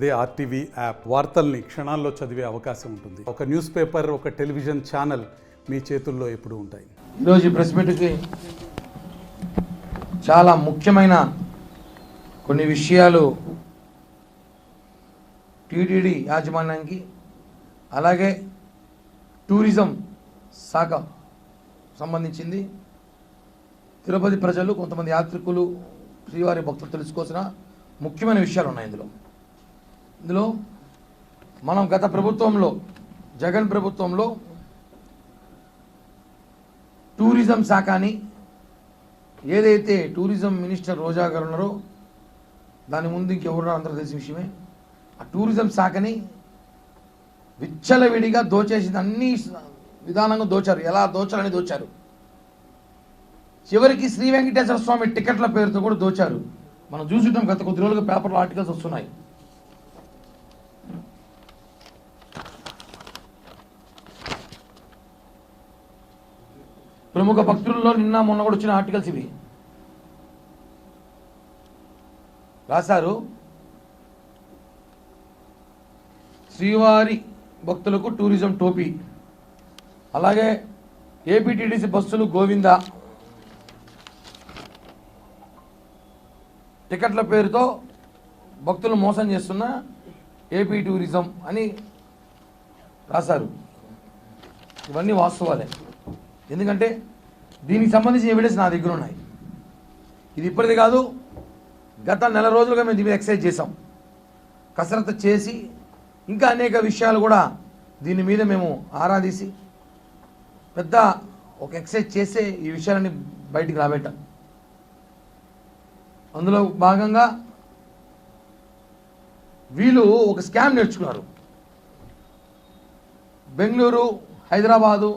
అదే RTV app వార్తల్ని క్షణాల్లో చదివే అవకాశం ఉంటుంది. ఒక న్యూస్ పేపర్, ఒక టెలివిజన్ ఛానల్ మీ చేతుల్లో ఎప్పుడూ ఉంటాయి. ఈరోజు ప్రెస్ మీట్కి చాలా ముఖ్యమైన కొన్ని విషయాలు టీటీడీ యాజమాన్యానికి అలాగే టూరిజం శాఖ సంబంధించింది. తిరుపతి ప్రజలు, కొంతమంది యాత్రికులు, శ్రీవారి భక్తులు తెలుసుకోవాల్సిన ముఖ్యమైన విషయాలు ఉన్నాయి. ఇందులో మనం గత ప్రభుత్వంలో, జగన్ ప్రభుత్వంలో టూరిజం శాఖని ఏదైతే టూరిజం మినిస్టర్ రోజా గారు ఉన్నారో, దాని ముందు ఇంకెవరో అందరూ తెలిసిన విషయమే, ఆ టూరిజం శాఖని విచ్చలవిడిగా దోచేసింది. అన్ని విధానంగా దోచారు. ఎలా దోచాలని దోచారు. చివరికి శ్రీ వెంకటేశ్వర స్వామి టికెట్ల పేరుతో కూడా దోచారు. మనం చూసుంటాం, గత కొద్ది రోజులుగా పేపర్లో ఆర్టికల్స్ వస్తున్నాయి. ప్రముఖ భక్తుల్లో నిన్న మొన్న కూడా వచ్చిన ఆర్టికల్స్ ఇవి రాశారు. శ్రీవారి భక్తులకు టూరిజం టోపీ, అలాగే ఏపీటీడీసీ బస్సులు గోవింద, టికెట్ల పేరుతో భక్తులు మోసం చేస్తున్న ఏపీ టూరిజం అని రాశారు. ఇవన్నీ వాస్తవాలే. ఎందుకంటే దీనికి సంబంధించిన ఎవిడెన్స్ నా దగ్గర ఉన్నాయి. ఇది ఇప్పటిది కాదు, గత నెల రోజులుగా మేము దీని మీద ఎక్సైజ్ చేసాం. కసరత్తు చేసి ఇంకా అనేక విషయాలు కూడా దీని మీద మేము ఆరాధీసి పెద్ద ఒక ఎక్సైజ్ చేసే ఈ విషయాలన్నీ బయటికి రాబెట్టాం. అందులో భాగంగా వీళ్ళు ఒక స్కామ్ నేర్చుకున్నారు. బెంగళూరు, హైదరాబాదు,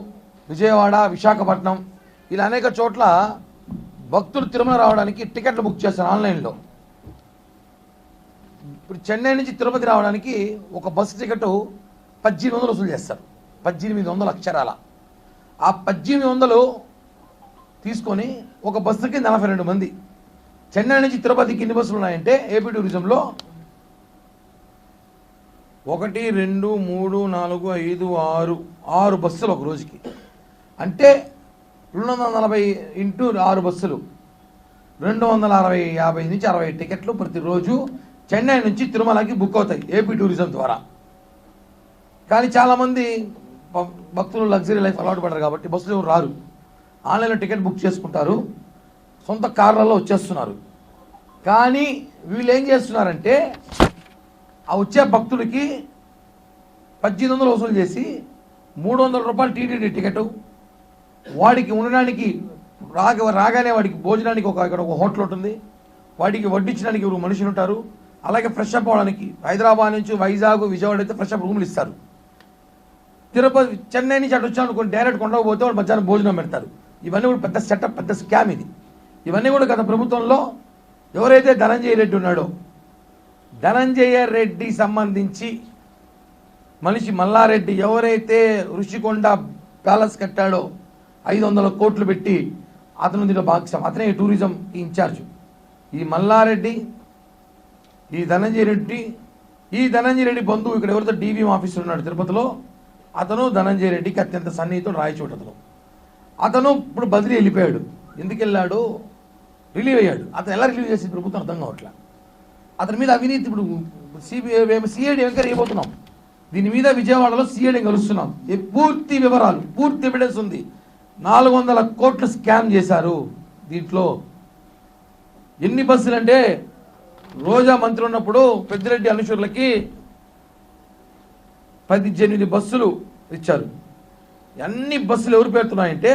విజయవాడ, విశాఖపట్నం ఇలా అనేక చోట్ల భక్తులు తిరుమల రావడానికి టికెట్లు బుక్ చేస్తారు ఆన్లైన్లో. ఇప్పుడు చెన్నై నుంచి తిరుపతి రావడానికి ఒక బస్సు టికెట్ 1800 వసూలు చేస్తారు. 1800 అక్షరాల. ఆ 1800 తీసుకొని ఒక బస్సుకి 42 మంది. చెన్నై నుంచి తిరుపతికి ఎన్ని బస్సులు ఉన్నాయంటే ఏపీ టూరిజంలో 1, 2, 3, 4, 5, 6 బస్సులు ఒక రోజుకి. అంటే 240 ఇంటూ 6 బస్సులు 260, 50 నుంచి 60 టికెట్లు ప్రతిరోజు చెన్నై నుంచి తిరుమలకి బుక్ అవుతాయి ఏపీ టూరిజం ద్వారా. కానీ చాలామంది భక్తులు లగ్జరీ లైఫ్ అలవాటు పడరు కాబట్టి బస్సులు ఎవరు రారు. ఆన్లైన్లో టికెట్ బుక్ చేసుకుంటారు, సొంత కార్లలో వచ్చేస్తున్నారు. కానీ వీళ్ళు ఏం చేస్తున్నారంటే ఆ వచ్చే భక్తుడికి 1800 వసూలు చేసి 300 రూపాయలు టీటీడీ టికెట్, వాడికి ఉండడానికి రాగానే వాడికి భోజనానికి ఇక్కడ ఒక హోటల్ ఉంటుంది, వాడికి వడ్డించడానికి ఒక మనుషులు ఉంటారు, అలాగే ఫ్రెష్ అప్ అవ్వడానికి హైదరాబాద్ నుంచి వైజాగ్, విజయవాడ అయితే ఫ్రెష్ అప్ రూములు ఇస్తారు. తిరుపతి, చెన్నై నుంచి అటు వచ్చాను డైరెక్ట్ కొండకపోతే వాడు మధ్యాహ్నం భోజనం పెడతారు. ఇవన్నీ కూడా పెద్ద సెటప్, పెద్ద స్కామ్ ఇది. ఇవన్నీ కూడా గత ప్రభుత్వంలో ఎవరైతే ధనంజయ రెడ్డి ఉన్నాడో, ధనంజయ రెడ్డి సంబంధించి మనిషి మల్లారెడ్డి ఎవరైతే ఋషికొండ ప్యాలెస్ కట్టాడో 500 కోట్లు పెట్టి, అతను దీంట్లో భాగస్వామి, అతనే టూరిజం ఇన్ఛార్జ్. ఈ మల్లారెడ్డి, ఈ ధనంజయ రెడ్డి బంధువు ఇక్కడ ఎవరితో డీవీఎం ఆఫీసర్ ఉన్నాడు తిరుపతిలో, అతను ధనంజయ రెడ్డికి అత్యంత సన్నిహితుడు, రాయచోటతను. అతను ఇప్పుడు బదిలీ వెళ్ళిపోయాడు. ఎందుకు వెళ్ళాడు? రిలీవ్ అయ్యాడు. అతను ఎలా రిలీవ్ చేసి ప్రభుత్వం అర్థం కావట్లా. అతని మీద అవినీతి ఇప్పుడు సిఐడి ఎంక్వైరీ చేయబోతున్నాం. దీని మీద విజయవాడలో సిఐడి కలుస్తున్నాం. పూర్తి వివరాలు, పూర్తి ఎవిడెన్స్ ఉంది. 400 కోట్లు స్కామ్ చేశారు. దీంట్లో ఎన్ని బస్సులు అంటే, రోజా మంత్రి ఉన్నప్పుడు పెద్దిరెడ్డి అనుచరులకి 18 బస్సులు ఇచ్చారు. అన్ని బస్సులు ఎవరు పెడుతున్నాయంటే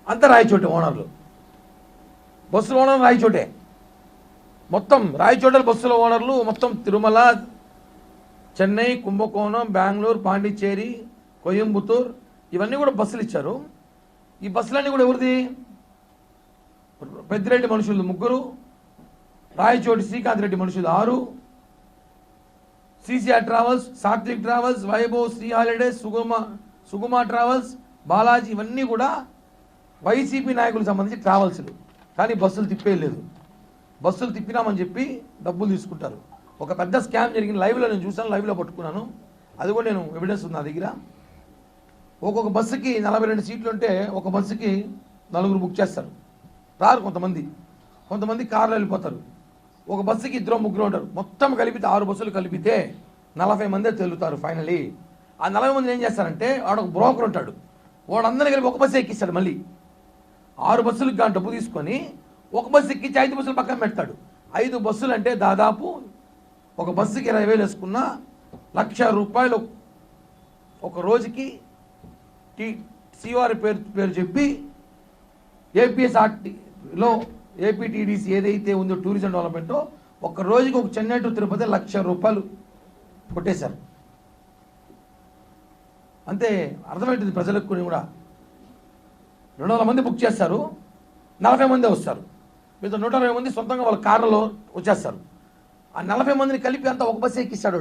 అంత రాయచోటే ఓనర్లు. బస్సుల ఓనర్లు రాయచోటే, మొత్తం రాయచోట బస్సుల ఓనర్లు మొత్తం తిరుమల, చెన్నై, కుంభకోణం, బెంగళూరు, పాండిచ్చేరి, కోయంబత్తూర్ ఇవన్నీ కూడా బస్సులు ఇచ్చారు. ఈ బస్సులన్నీ కూడా ఎవరిది? పెద్దిరెడ్డి మనుషులు 3, రాయచోటి శ్రీకాంత్ రెడ్డి మనుషులు 6, CCR travels, Satvik travels, Vaibhav, Sri holidays, Suguma travels, Balaji ఇవన్నీ కూడా వైసీపీ నాయకులకు సంబంధించి ట్రావెల్స్లు. కానీ బస్సులు తిప్పేయలేదు. బస్సులు తిప్పినామని చెప్పి డబ్బులు తీసుకుంటారు. ఒక పెద్ద స్కామ్ జరిగింది. లైవ్లో నేను చూసాను, లైవ్లో పట్టుకున్నాను. అది కూడా నేను ఎవిడెన్స్ ఉంది నా దగ్గర. ఒక్కొక్క బస్సుకి 42 సీట్లు ఉంటే ఒక బస్సుకి 4 బుక్ చేస్తారు. రారు కొంతమంది కార్లో వెళ్ళిపోతారు. ఒక బస్సుకి 2-3 ఉంటారు. మొత్తం కలిపితే 6 బస్సులు కలిపితే 40 మందే తెలుగుతారు ఫైనలీ. ఆ 40 మందిని ఏం చేస్తారంటే వాడు ఒక బ్రోకర్ ఉంటాడు, వాడందరినీ కలిపి ఒక బస్సు ఎక్కిస్తాడు. మళ్ళీ 6 బస్సులకు కానీ డబ్బు తీసుకొని ఒక బస్సు ఎక్కించి 5 బస్సులు పక్కన పెడతాడు. 5 బస్సులు అంటే దాదాపు ఒక బస్సుకి 20,000 వేసుకున్న ₹1,00,000 ఒక రోజుకి సిఆర్ పేరు చెప్పి ఏపీఎస్ఆర్టీలో ఏపీటీడీసీ ఏదైతే ఉందో టూరిజం డెవలప్మెంటో ఒక రోజుకి ఒక చెన్నై టు తిరుపతి ₹1,00,000 కొట్టేశారు. అంతే అర్థమవుతుంది ప్రజలకు కూడా. 200 మంది బుక్ చేస్తారు, 40 మందే వస్తారు. మిగతా 120 మంది సొంతంగా వాళ్ళ కార్లలో వచ్చేస్తారు. ఆ 40 మందిని కలిపి అంతా ఒక బస్సు ఎక్కిస్తాడు.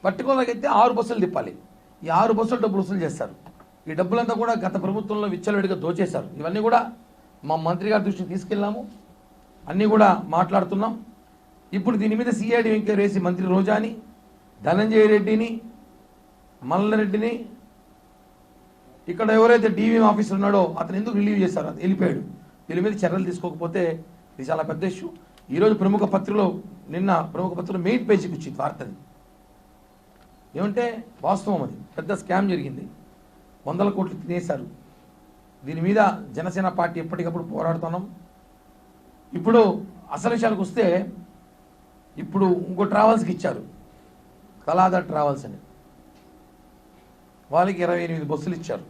పట్టుకోవాలకైతే 6 బస్సులు తిప్పాలి. ఈ 6 బస్సులు డబ్బులు వసూలు చేస్తారు. ఈ డబ్బులంతా కూడా గత ప్రభుత్వంలో విచ్చలవిడిగా దోచేశారు. ఇవన్నీ కూడా మా మంత్రి గారి దృష్టికి తీసుకెళ్ళాము, అన్నీ కూడా మాట్లాడుతున్నాం. ఇప్పుడు దీని మీద సిఐడి ఎంక్వైరీ వేసి మంత్రి రోజాని, ధనంజయ రెడ్డిని, మల్లరెడ్డిని, ఇక్కడ ఎవరైతే డీవీఎం ఆఫీసర్ ఉన్నాడో అతను ఎందుకు రిలీవ్ చేశారు, అది వెళ్ళిపోయాడు. వీళ్ళ మీద చర్యలు తీసుకోకపోతే ఇది చాలా పెద్ద ఇష్యూ. ఈరోజు నిన్న ప్రముఖ పత్రికలో మెయిన్ పేజీకి వచ్చింది వార్తది. ఏమంటే వాస్తవం, అది పెద్ద స్కామ్ జరిగింది, 100 కోట్లు తినేశారు. దీని మీద జనసేన పార్టీ ఎప్పటికప్పుడు పోరాడుతున్నాం. ఇప్పుడు అసలు విషయాలకు వస్తే, ఇప్పుడు ఇంకో ట్రావెల్స్కి ఇచ్చారు, కళాధర్ ట్రావెల్స్ అని. వాళ్ళకి 28 బస్సులు ఇచ్చారు.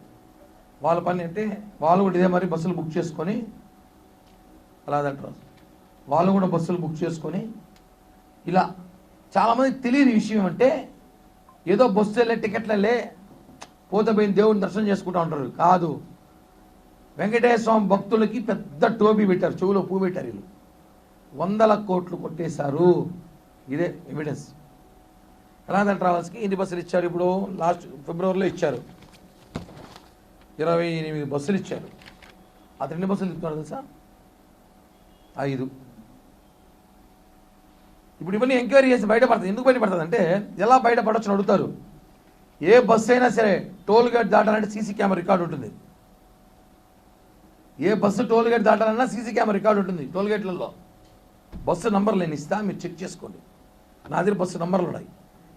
వాళ్ళ పని అంటే వాళ్ళు కూడా ఇదే మరి బస్సులు బుక్ చేసుకొని, కళాధర్ ట్రావెల్స్ వాళ్ళు కూడా బస్సులు బుక్ చేసుకొని, ఇలా చాలామందికి తెలియని విషయం అంటే ఏదో బస్సు వెళ్ళే టికెట్లే పోతే పోయిన దేవుడిని దర్శనం చేసుకుంటూ ఉంటారు. కాదు, వెంకటేశ్వర స్వామి భక్తులకి పెద్ద టోపీ పెట్టారు, చెవులో పువ్వు పెట్టారు. వీళ్ళు 100 కోట్లు కొట్టేశారు. ఇదే ఎవిడెన్స్. కళాధర్ ట్రావెల్స్కి ఎన్ని బస్సులు ఇచ్చారు? ఇప్పుడు లాస్ట్ ఫిబ్రవరిలో ఇచ్చారు, 28 బస్సులు ఇచ్చారు. అతను ఎన్ని బస్సులు ఇస్తున్నారు తెలుసా? 5. ఇప్పుడు ఇవన్నీ ఎంక్వైరీ చేసి బయటపడుతుంది. ఎందుకు బయటపడుతుంది అంటే, ఎలా బయటపడొచ్చు అని అడుగుతారు. ఏ బస్సు అయినా సరే టోల్ గేట్ దాటాలంటే సీసీ కెమెరా రికార్డు ఉంటుంది. ఏ బస్సు టోల్ గేట్ దాటాలన్నా సీసీ కెమెరా రికార్డు ఉంటుంది. టోల్ గేట్లలో బస్సు నంబర్లు నేను ఇస్తా, మీరు చెక్ చేసుకోండి. నా దగ్గర బస్సు నంబర్లు ఉన్నాయి.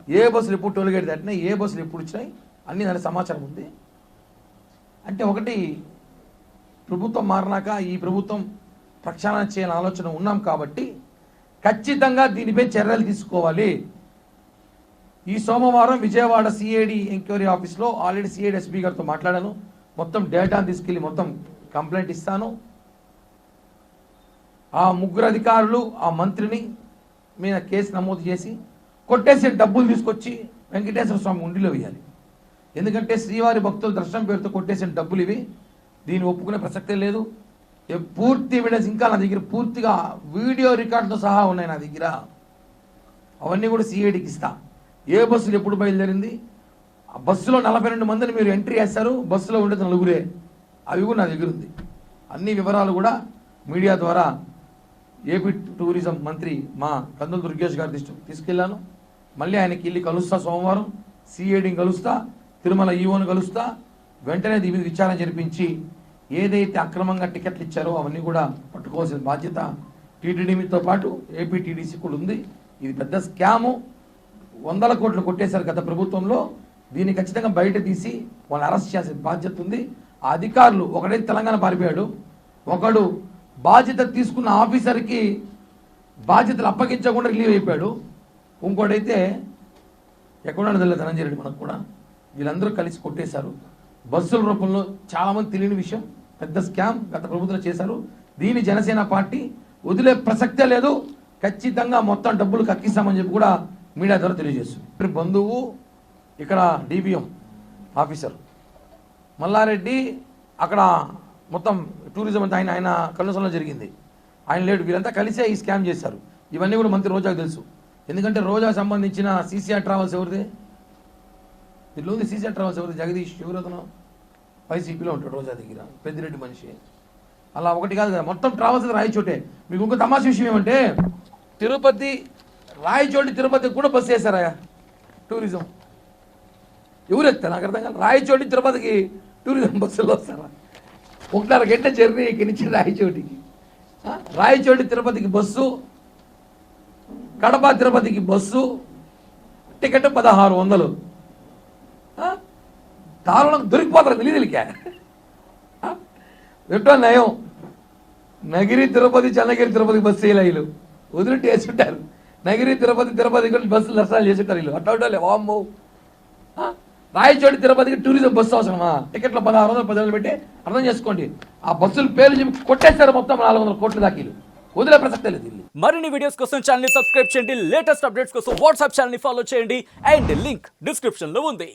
ఏ బస్సులు ఎప్పుడు టోల్ గేట్ దాటినాయి, ఏ బస్సులు ఎప్పుడు ఇచ్చినాయి, అన్నీ దాని సమాచారం ఉంది. అంటే ఒకటి, ప్రభుత్వం మారినాక ఈ ప్రభుత్వం ప్రక్షాళన చేయాలని ఆలోచన ఉన్నాం కాబట్టి ఖచ్చితంగా దీనిపై చర్యలు తీసుకోవాలి. ఈ సోమవారం విజయవాడ సిఐడి ఎంక్వైరీ ఆఫీస్లో ఆల్రెడీ సిఐడి ఎస్పీ గారితో మాట్లాడాను. మొత్తం డేటాను తీసుకెళ్ళి మొత్తం కంప్లైంట్ ఇస్తాను. ఆ 3 అధికారులు ఆ మంత్రిని మీద కేసు నమోదు చేసి కొట్టేసే డబ్బులు తీసుకొచ్చి వెంకటేశ్వర స్వామి ఉండిలో వేయాలి. ఎందుకంటే శ్రీవారి భక్తుల దర్శనం పేరుతో కొట్టేసిన డబ్బులు ఇవి. దీన్ని ఒప్పుకునే ప్రసక్తే లేదు. పూర్తి ఎవిడెన్స్ ఇంకా నా దగ్గర పూర్తిగా వీడియో రికార్డుతో సహా ఉన్నాయి నా దగ్గర. అవన్నీ కూడా సిఐడికి ఇస్తా. ఏ బస్సులు ఎప్పుడు బయలుదేరింది, ఆ బస్సులో 42 మందిని మీరు ఎంట్రీ చేస్తారు, బస్సులో ఉండేది 4. అవి కూడా నా దగ్గర ఉంది. అన్ని వివరాలు కూడా మీడియా ద్వారా ఏపీ టూరిజం మంత్రి మా కందుల దుర్గేష్ గారి తీసుకెళ్ళాను. మళ్ళీ ఆయనకి వెళ్ళి కలుస్తా, సోమవారం సిఐడిని కలుస్తా, తిరుమల ఈవోను కలుస్తా. వెంటనే దీని మీద విచారణ జరిపించి ఏదైతే అక్రమంగా టికెట్లు ఇచ్చారో అవన్నీ కూడా పట్టుకోవాల్సిన బాధ్యత టీటీడీతో పాటు ఏపీటీడీసీ కూడా ఉంది. ఇది పెద్ద స్కాము, 100 కోట్లు కొట్టేశారు గత ప్రభుత్వంలో. దీన్ని ఖచ్చితంగా బయట తీసి వాళ్ళని అరెస్ట్ చేయాల్సిన బాధ్యత ఉంది. ఆ అధికారులు, ఒకడైతే తెలంగాణ పారిపోయాడు, ఒకడు బాధ్యత తీసుకున్న ఆఫీసర్కి బాధ్యతలు అప్పగించకుండా రిలీవ్ అయిపోయాడు, ఇంకోటైతే ఎక్కడున్నాడు తెలియదు ధనంజయ రెడ్డి. మనకు కూడా వీళ్ళందరూ కలిసి కొట్టేశారు. బస్సుల రూపంలో చాలామంది తెలియని విషయం, పెద్ద స్కామ్ గత ప్రభుత్వం చేశారు. దీని జనసేన పార్టీ వదిలే ప్రసక్తే లేదు. ఖచ్చితంగా మొత్తం డబ్బులు కక్కిస్తామని చెప్పి కూడా మీడియా ద్వారా తెలియజేస్తుంది. బంధువు ఇక్కడ డీబీఎం ఆఫీసర్ మల్లారెడ్డి, అక్కడ మొత్తం టూరిజం అంతా ఆయన కన్నుసంలో జరిగింది, ఆయన లేడు. వీళ్ళంతా కలిసే ఈ స్కామ్ చేశారు. ఇవన్నీ కూడా మంత్రి రోజాకు తెలుసు. ఎందుకంటే రోజాకు సంబంధించిన సీసీఆర్ ట్రావెల్స్ ఎవరిది, దీనిలో ఉంది. సీసీఆర్ ట్రావెల్స్ ఎవరిది? జగదీష్ ఎవరతను వైసీపీలో ఉంటాడు, రోజా దగ్గర పెద్దిరెడ్డి మనిషి. అలా ఒకటి కాదు కదా, మొత్తం ట్రావెల్స్ రాయచోటే. మీకు ఇంకో తమాషా విషయం ఏమంటే, తిరుపతి రాయచోటి తిరుపతికి కూడా బస్సు వేశారా టూరిజం? ఎవరు ఎత్తారు నాకు అర్థం కాదు. రాయచోటి తిరుపతికి టూరిజం బస్సులో వస్తారా? 1.5 గంట జర్నీ ఇక్కడి నుంచి రాయచోటికి. రాయచోటి తిరుపతికి బస్సు, కడప తిరుపతికి బస్సు, టికెట్ 1600. దారుణం దొరికిపోతారు నిలిదిలికా. ఎటో నయం నగిరి తిరుపతి చెన్నగిరి తిరుపతికి బస్సు వేయాలి వీళ్ళు, వదిలిట్టు వేసుంటారు. నగిరి తిరుపతి తిరుపతి కూడా బస్సులు దర్శనాలు చేస్తుంటారు వీళ్ళు. అట్లా వామ్మో. రాయచోటి తిరుపతికి టూరిజం బస్సు అవసరమా? టికెట్లు 1600 10,000 పెట్టి అర్థం చేసుకోండి. ఆ బస్సులు పేర్లు చెప్పి కొట్టేస్తారు మొత్తం 400 కోట్ల దాకా వీళ్ళు. వదిలే ప్రసక్తే లేదు వీళ్ళు. మరిన్ని వీడియోస్ కోసం ఛానల్ ని సబ్స్క్రైబ్ చేయండి, లేటెస్ట్ అప్డేట్స్ కోసం వాట్సాప్ ఛానల్ ని ఫాలో చేయండి అండ్ లింక్ డిస్క్రిప్షన్ లో ఉంది.